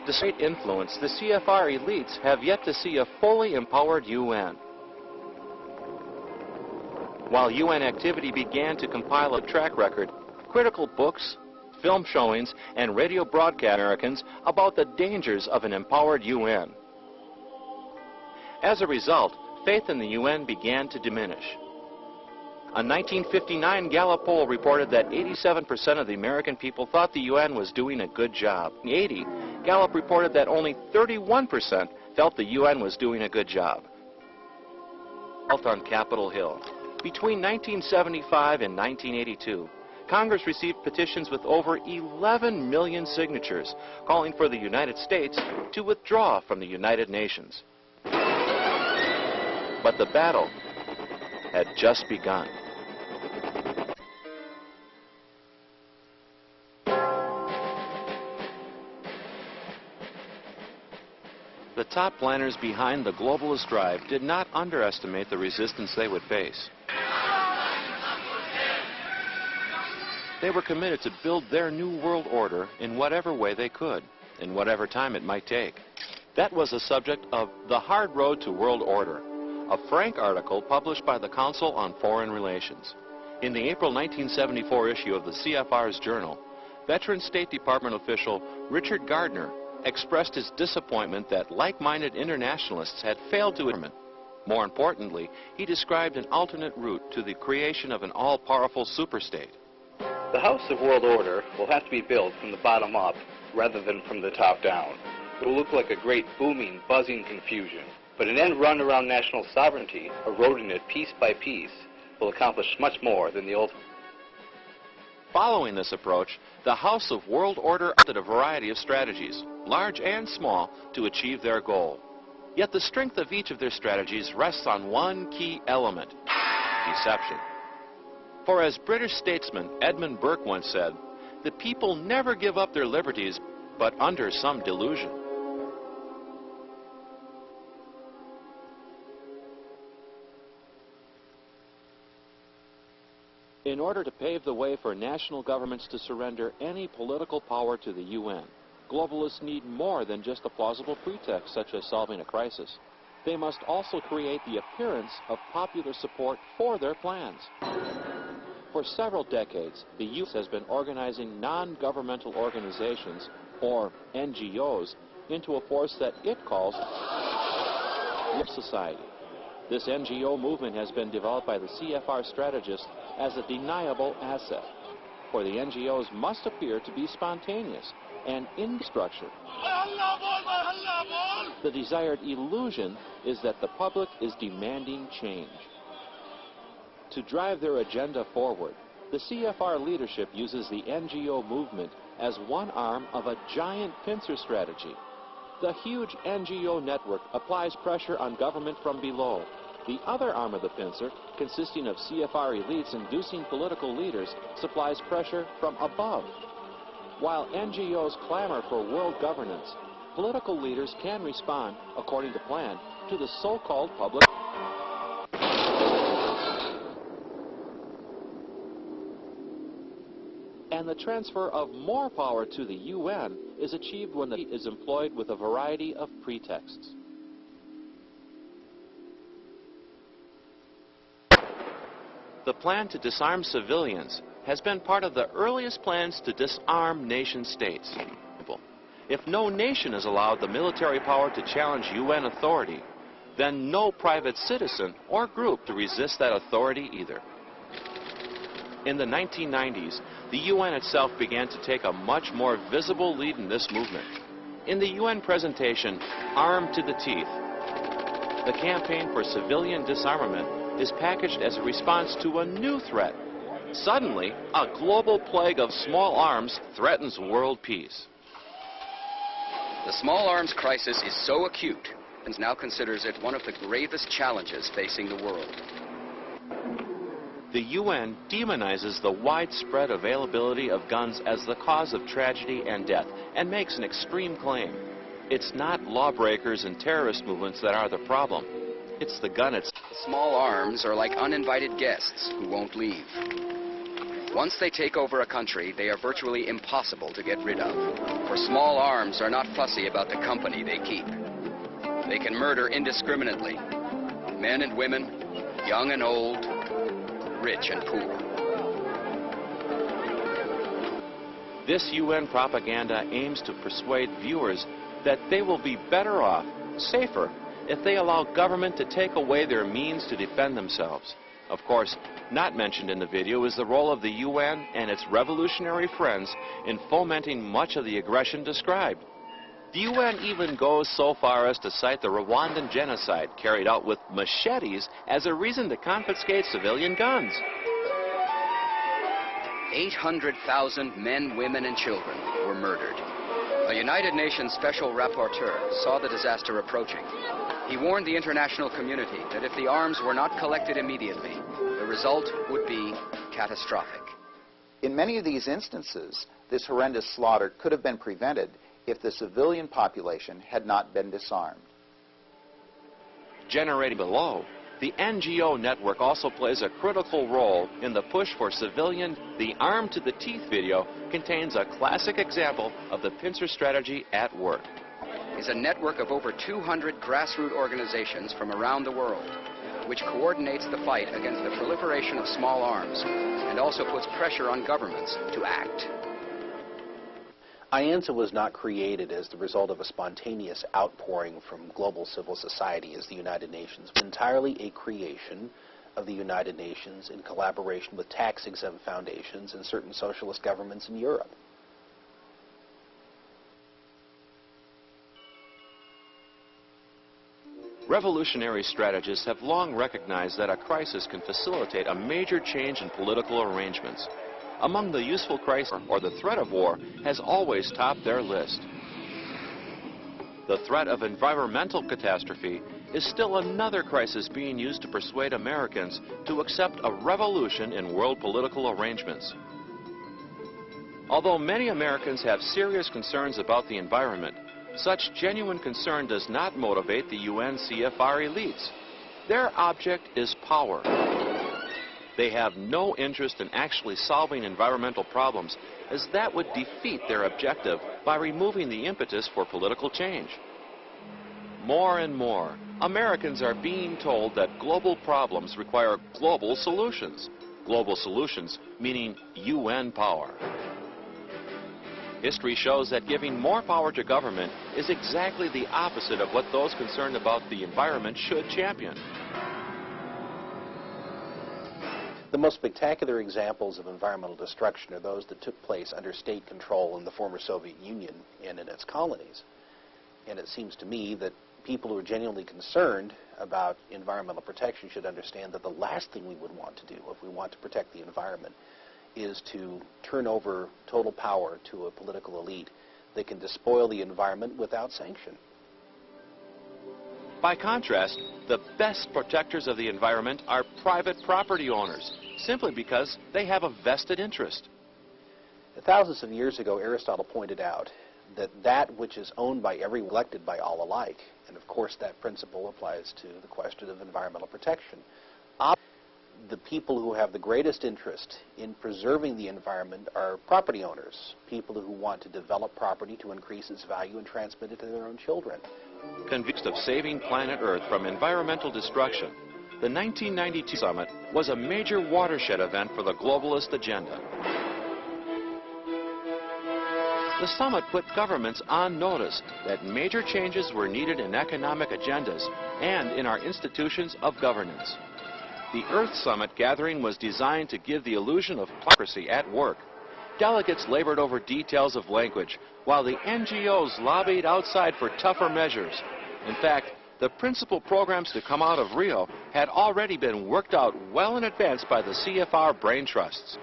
Despite influence, the CFR elites have yet to see a fully empowered UN. While UN activity began to compile a track record, critical books, film showings, and radio broadcast Americans about the dangers of an empowered UN. As a result, faith in the UN began to diminish. A 1959 Gallup poll reported that 87% of the American people thought the UN was doing a good job. In 1980, Gallup reported that only 31% felt the UN was doing a good job. On Capitol Hill. Between 1975 and 1982, Congress received petitions with over 11 million signatures calling for the United States to withdraw from the United Nations. But the battle had just begun. The top planners behind the globalist drive did not underestimate the resistance they would face. They were committed to build their new world order in whatever way they could, in whatever time it might take. That was the subject of The Hard Road to World Order, a frank article published by the Council on Foreign Relations. In the April 1974 issue of the CFR's Journal, veteran State Department official Richard Gardner expressed his disappointment that like-minded internationalists had failed to implement. More importantly, he described an alternate route to the creation of an all-powerful superstate. The House of World Order will have to be built from the bottom up rather than from the top down. It will look like a great booming, buzzing confusion. But an end run around national sovereignty, eroding it piece by piece, will accomplish much more than the old. Following this approach, the House of World Order adopted a variety of strategies, large and small, to achieve their goal. Yet the strength of each of their strategies rests on one key element: deception. For as British statesman Edmund Burke once said, the people never give up their liberties, but under some delusion. In order to pave the way for national governments to surrender any political power to the UN, globalists need more than just a plausible pretext such as solving a crisis. They must also create the appearance of popular support for their plans. For several decades, the UN has been organizing non-governmental organizations, or NGOs, into a force that it calls society. This NGO movement has been developed by the CFR strategists as a deniable asset, for the NGOs must appear to be spontaneous and in structure. The desired illusion is that the public is demanding change. To drive their agenda forward, the CFR leadership uses the NGO movement as one arm of a giant pincer strategy. The huge NGO network applies pressure on government from below. The other arm of the pincer, consisting of CFR elites inducing political leaders, supplies pressure from above. While NGOs clamor for world governance, political leaders can respond, according to plan, to the so-called public. And the transfer of more power to the UN is achieved when the is employed with a variety of pretexts. The plan to disarm civilians has been part of the earliest plans to disarm nation-states. If no nation is allowed the military power to challenge UN authority, then no private citizen or group to resist that authority either. In the 1990s, the UN itself began to take a much more visible lead in this movement. In the UN presentation, Armed to the Teeth, the campaign for civilian disarmament is packaged as a response to a new threat. Suddenly, a global plague of small arms threatens world peace. The small arms crisis is so acute and now considers it one of the gravest challenges facing the world. The UN demonizes the widespread availability of guns as the cause of tragedy and death and makes an extreme claim. It's not lawbreakers and terrorist movements that are the problem. It's the gun itself. Small arms are like uninvited guests who won't leave. Once they take over a country, they are virtually impossible to get rid of. For small arms are not fussy about the company they keep. They can murder indiscriminately, men and women, young and old, rich and poor. This UN propaganda aims to persuade viewers that they will be better off, safer, if they allow government to take away their means to defend themselves. Of course, not mentioned in the video is the role of the UN and its revolutionary friends in fomenting much of the aggression described. The UN even goes so far as to cite the Rwandan genocide carried out with machetes as a reason to confiscate civilian guns. 800,000 men, women, and children were murdered. A United Nations special rapporteur saw the disaster approaching. He warned the international community that if the arms were not collected immediately, the result would be catastrophic. In many of these instances, this horrendous slaughter could have been prevented if the civilian population had not been disarmed. Generating below, the NGO network also plays a critical role in the push for civilian. The Armed to the Teeth video contains a classic example of the pincer strategy at work. Is a network of over 200 grassroots organizations from around the world, which coordinates the fight against the proliferation of small arms and also puts pressure on governments to act. IANSA was not created as the result of a spontaneous outpouring from global civil society as the United Nations. It was entirely a creation of the United Nations in collaboration with tax-exempt foundations and certain socialist governments in Europe. Revolutionary strategists have long recognized that a crisis can facilitate a major change in political arrangements. Among the useful crises, or the threat of war, has always topped their list. The threat of environmental catastrophe is still another crisis being used to persuade Americans to accept a revolution in world political arrangements. Although many Americans have serious concerns about the environment, such genuine concern does not motivate the UN CFR elites. Their object is power. They have no interest in actually solving environmental problems, as that would defeat their objective by removing the impetus for political change. More and more, Americans are being told that global problems require global solutions. Global solutions meaning UN power. History shows that giving more power to government is exactly the opposite of what those concerned about the environment should champion. The most spectacular examples of environmental destruction are those that took place under state control in the former Soviet Union and in its colonies. And it seems to me that people who are genuinely concerned about environmental protection should understand that the last thing we would want to do if we want to protect the environment is to turn over total power to a political elite that can despoil the environment without sanction. By contrast, the best protectors of the environment are private property owners, simply because they have a vested interest. Thousands of years ago, Aristotle pointed out that that which is owned by everyone is elected by all alike. And of course, that principle applies to the question of environmental protection. The people who have the greatest interest in preserving the environment are property owners, people who want to develop property to increase its value and transmit it to their own children. Convinced of saving planet Earth from environmental destruction, the 1992 summit was a major watershed event for the globalist agenda. The summit put governments on notice that major changes were needed in economic agendas and in our institutions of governance. The Earth Summit gathering was designed to give the illusion of democracy at work. Delegates labored over details of language, while the NGOs lobbied outside for tougher measures. In fact, the principal programs to come out of Rio had already been worked out well in advance by the CFR brain trusts.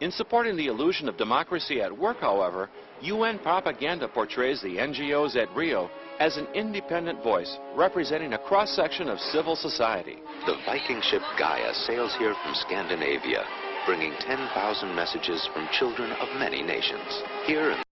In supporting the illusion of democracy at work, however, UN propaganda portrays the NGOs at Rio as an independent voice representing a cross-section of civil society. The Viking ship Gaia sails here from Scandinavia, bringing 10,000 messages from children of many nations. Here in